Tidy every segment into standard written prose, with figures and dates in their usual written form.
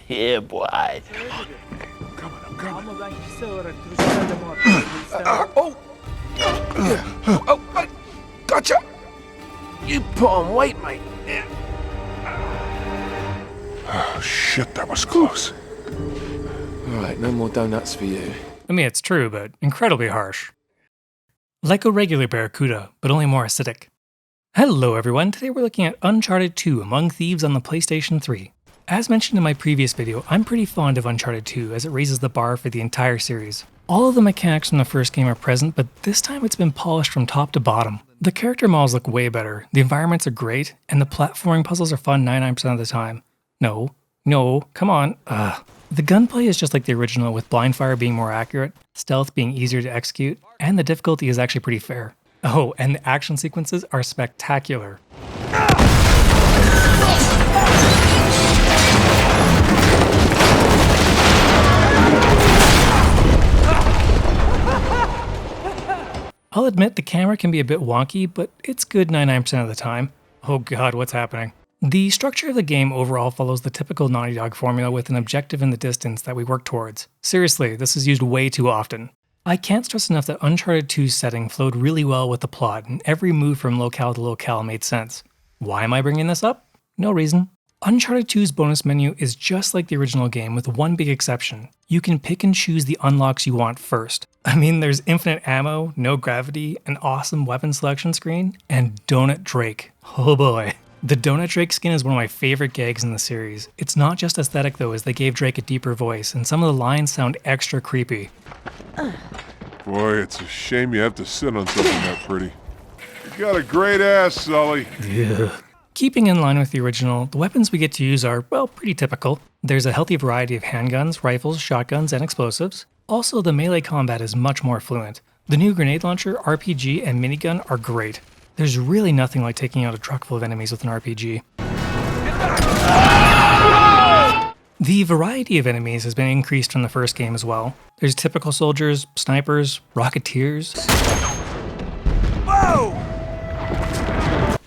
Yeah, boy. I'm coming. Oh, gotcha. You put on weight, mate. Oh, shit, that was close. Alright, no more donuts for you. I mean, it's true, but incredibly harsh. Like a regular Barracuda, but only more acidic. Hello everyone, today we're looking at Uncharted 2 Among Thieves on the PlayStation 3. As mentioned in my previous video, I'm pretty fond of Uncharted 2 as it raises the bar for the entire series. All of the mechanics from the first game are present, but this time it's been polished from top to bottom. The character models look way better, the environments are great, and the platforming puzzles are fun 99% of the time. No, come on, The gunplay is just like the original, with blind fire being more accurate, stealth being easier to execute, and the difficulty is actually pretty fair. Oh, and the action sequences are spectacular. I'll admit the camera can be a bit wonky, but it's good 99% of the time. Oh god, what's happening? The structure of the game overall follows the typical Naughty Dog formula with an objective in the distance that we work towards. Seriously, this is used way too often. I can't stress enough that Uncharted 2's setting flowed really well with the plot, and every move from locale to locale made sense. Why am I bringing this up? No reason. Uncharted 2's bonus menu is just like the original game with one big exception. You can pick and choose the unlocks you want first. I mean, there's infinite ammo, no gravity, an awesome weapon selection screen, and Donut Drake. Oh boy. The Donut Drake skin is one of my favorite gags in the series. It's not just aesthetic though, as they gave Drake a deeper voice, and some of the lines sound extra creepy. Boy, it's a shame you have to sit on something that pretty. You got a great ass, Sully. Yeah. Keeping in line with the original, the weapons we get to use are, well, pretty typical. There's a healthy variety of handguns, rifles, shotguns, and explosives. Also, the melee combat is much more fluent. The new grenade launcher, RPG, and minigun are great. There's really nothing like taking out a truck full of enemies with an RPG. The variety of enemies has been increased from the first game as well. There's typical soldiers, snipers, rocketeers,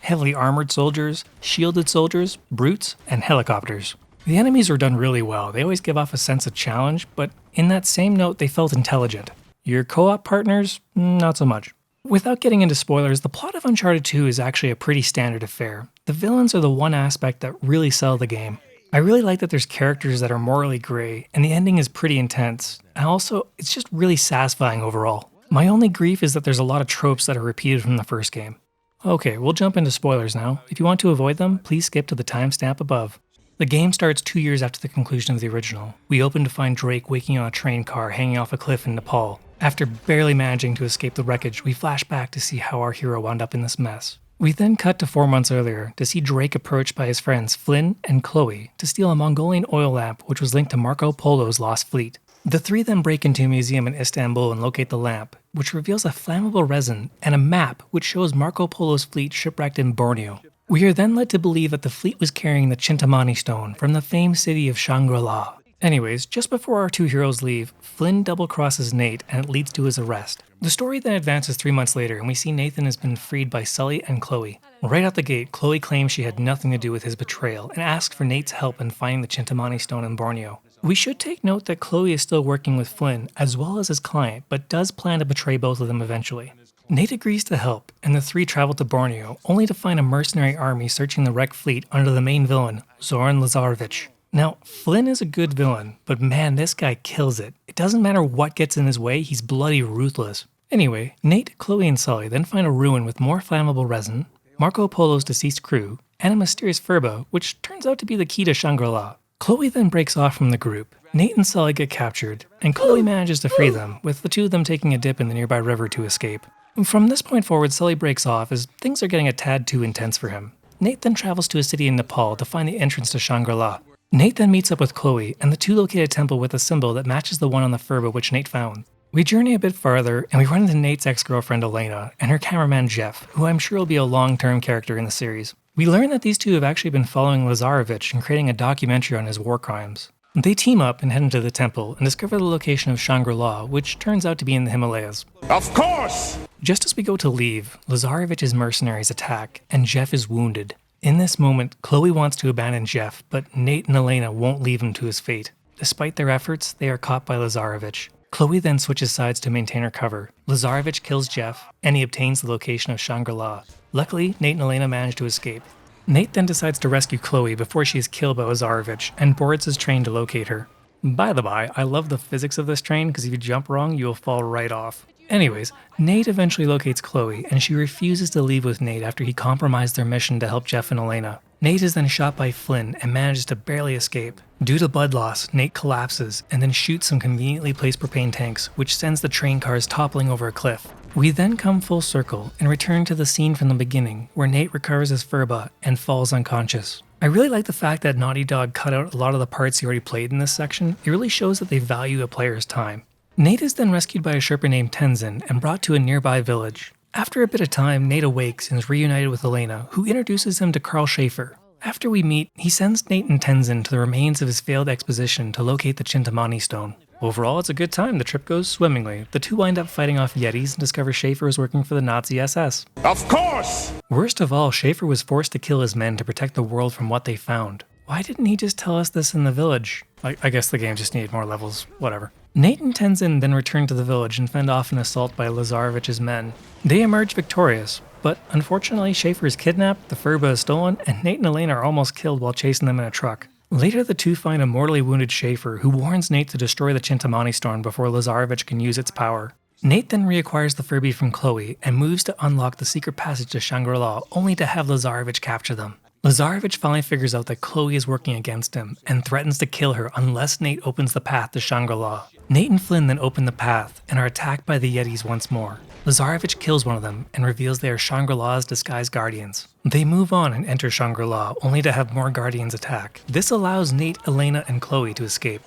heavily armored soldiers, shielded soldiers, brutes, and helicopters. The enemies are done really well. They always give off a sense of challenge, but in that same note, they felt intelligent. Your co-op partners, not so much. Without getting into spoilers, the plot of Uncharted 2 is actually a pretty standard affair. The villains are the one aspect that really sell the game. I really like that there's characters that are morally grey, and the ending is pretty intense. And also, it's just really satisfying overall. My only grief is that there's a lot of tropes that are repeated from the first game. Okay, we'll jump into spoilers now. If you want to avoid them, please skip to the timestamp above. The game starts 2 years after the conclusion of the original. We open to find Drake waking on a train car hanging off a cliff in Nepal. After barely managing to escape the wreckage, we flash back to see how our hero wound up in this mess. We then cut to 4 months earlier to see Drake approached by his friends Flynn and Chloe to steal a Mongolian oil lamp which was linked to Marco Polo's lost fleet. The three then break into a museum in Istanbul and locate the lamp, which reveals a flammable resin and a map which shows Marco Polo's fleet shipwrecked in Borneo. We are then led to believe that the fleet was carrying the Chintamani stone from the famed city of Shangri-La. Anyways, just before our two heroes leave, Flynn double-crosses Nate and it leads to his arrest. The story then advances 3 months later and we see Nathan has been freed by Sully and Chloe. Right out the gate, Chloe claims she had nothing to do with his betrayal and asks for Nate's help in finding the Chintamani stone in Borneo. We should take note that Chloe is still working with Flynn as well as his client, but does plan to betray both of them eventually. Nate agrees to help, and the three travel to Borneo, only to find a mercenary army searching the wrecked fleet under the main villain, Zoran Lazarevich. Now, Flynn is a good villain, but man, this guy kills it. It doesn't matter what gets in his way, he's bloody ruthless. Anyway, Nate, Chloe, and Sully then find a ruin with more flammable resin, Marco Polo's deceased crew, and a mysterious furba, which turns out to be the key to Shangri-La. Chloe then breaks off from the group. Nate and Sully get captured, and Chloe manages to free them, with the two of them taking a dip in the nearby river to escape. From this point forward, Sully breaks off as things are getting a tad too intense for him. Nate then travels to a city in Nepal to find the entrance to Shangri-La. Nate then meets up with Chloe, and the two locate a temple with a symbol that matches the one on the furba which Nate found. We journey a bit farther, and we run into Nate's ex-girlfriend Elena, and her cameraman Jeff, who I'm sure will be a long-term character in the series. We learn that these two have actually been following Lazarevich and creating a documentary on his war crimes. They team up and head into the temple and discover the location of Shangri-La, which turns out to be in the Himalayas. Of course! Just as we go to leave, Lazarevich's mercenaries attack, and Jeff is wounded. In this moment, Chloe wants to abandon Jeff, but Nate and Elena won't leave him to his fate. Despite their efforts, they are caught by Lazarevich. Chloe then switches sides to maintain her cover. Lazarevich kills Jeff, and he obtains the location of Shangri-La. Luckily, Nate and Elena manage to escape. Nate then decides to rescue Chloe before she is killed by Lazarevich, and boards his train to locate her. By the by, I love the physics of this train because if you jump wrong, you will fall right off. Anyways, Nate eventually locates Chloe, and she refuses to leave with Nate after he compromised their mission to help Jeff and Elena. Nate is then shot by Flynn and manages to barely escape. Due to blood loss, Nate collapses and then shoots some conveniently placed propane tanks, which sends the train cars toppling over a cliff. We then come full circle and return to the scene from the beginning, where Nate recovers his furba and falls unconscious. I really like the fact that Naughty Dog cut out a lot of the parts he already played in this section. It really shows that they value a player's time. Nate is then rescued by a Sherpa named Tenzin and brought to a nearby village. After a bit of time, Nate awakes and is reunited with Elena, who introduces him to Carl Schaefer. After we meet, he sends Nate and Tenzin to the remains of his failed expedition to locate the Chintamani stone. Overall, it's a good time. The trip goes swimmingly. The two wind up fighting off Yetis and discover Schaefer is working for the Nazi SS. Of course! Worst of all, Schaefer was forced to kill his men to protect the world from what they found. Why didn't he just tell us this in the village? I guess the game just needed more levels, whatever. Nate and Tenzin then return to the village and fend off an assault by Lazarevich's men. They emerge victorious, but unfortunately Schaefer is kidnapped, the furba is stolen, and Nate and Elena are almost killed while chasing them in a truck. Later, the two find a mortally wounded Schaefer, who warns Nate to destroy the Chintamani stone before Lazarevich can use its power. Nate then reacquires the Furby from Chloe and moves to unlock the secret passage to Shangri-La, only to have Lazarevich capture them. Lazarevich finally figures out that Chloe is working against him and threatens to kill her unless Nate opens the path to Shangri-La. Nate and Flynn then open the path and are attacked by the Yetis once more. Lazarevich kills one of them and reveals they are Shangri-La's disguised guardians. They move on and enter Shangri-La, only to have more guardians attack. This allows Nate, Elena, and Chloe to escape.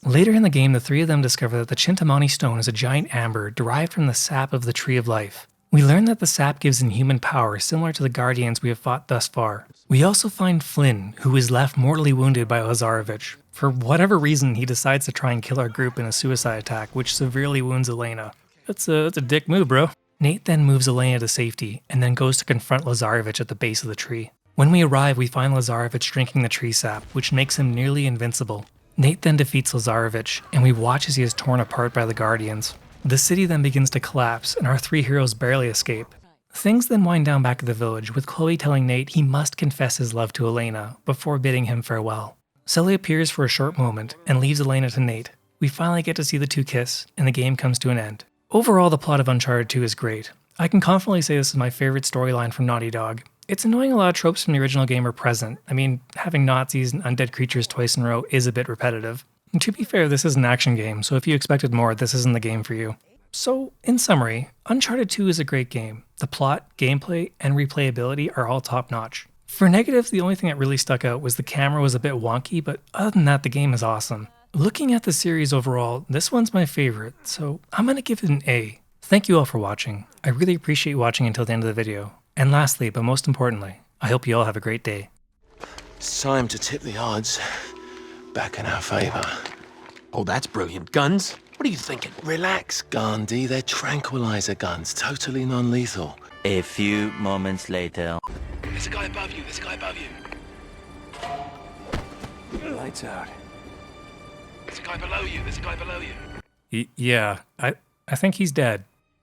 Later in the game, the three of them discover that the Chintamani stone is a giant amber derived from the sap of the Tree of Life. We learn that the sap gives inhuman power similar to the guardians we have fought thus far. We also find Flynn, who is left mortally wounded by Lazarevich. For whatever reason, he decides to try and kill our group in a suicide attack, which severely wounds Elena. That's a dick move, bro. Nate then moves Elena to safety, and then goes to confront Lazarevich at the base of the tree. When we arrive, we find Lazarevich drinking the tree sap, which makes him nearly invincible. Nate then defeats Lazarevich, and we watch as he is torn apart by the Guardians. The city then begins to collapse, and our three heroes barely escape. Things then wind down back at the village, with Chloe telling Nate he must confess his love to Elena, before bidding him farewell. Sully appears for a short moment, and leaves Elena to Nate. We finally get to see the two kiss, and the game comes to an end. Overall, the plot of Uncharted 2 is great. I can confidently say this is my favorite storyline from Naughty Dog. It's annoying a lot of tropes from the original game are present. I mean, having Nazis and undead creatures twice in a row is a bit repetitive. And to be fair, this is an action game, so if you expected more, this isn't the game for you. So, in summary, Uncharted 2 is a great game. The plot, gameplay, and replayability are all top-notch. For negatives, the only thing that really stuck out was the camera was a bit wonky, but other than that, the game is awesome. Looking at the series overall, this one's my favorite, so I'm gonna give it an A. Thank you all for watching. I really appreciate you watching until the end of the video. And lastly, but most importantly, I hope you all have a great day. It's time to tip the odds back in our favor. Oh, that's brilliant. Guns? What are you thinking? Relax, Gandhi. They're tranquilizer guns, totally non-lethal. A few moments later. There's a guy above you. There's a guy above you. Lights out. There's a guy below you. There's a guy below you. Yeah, I think he's dead.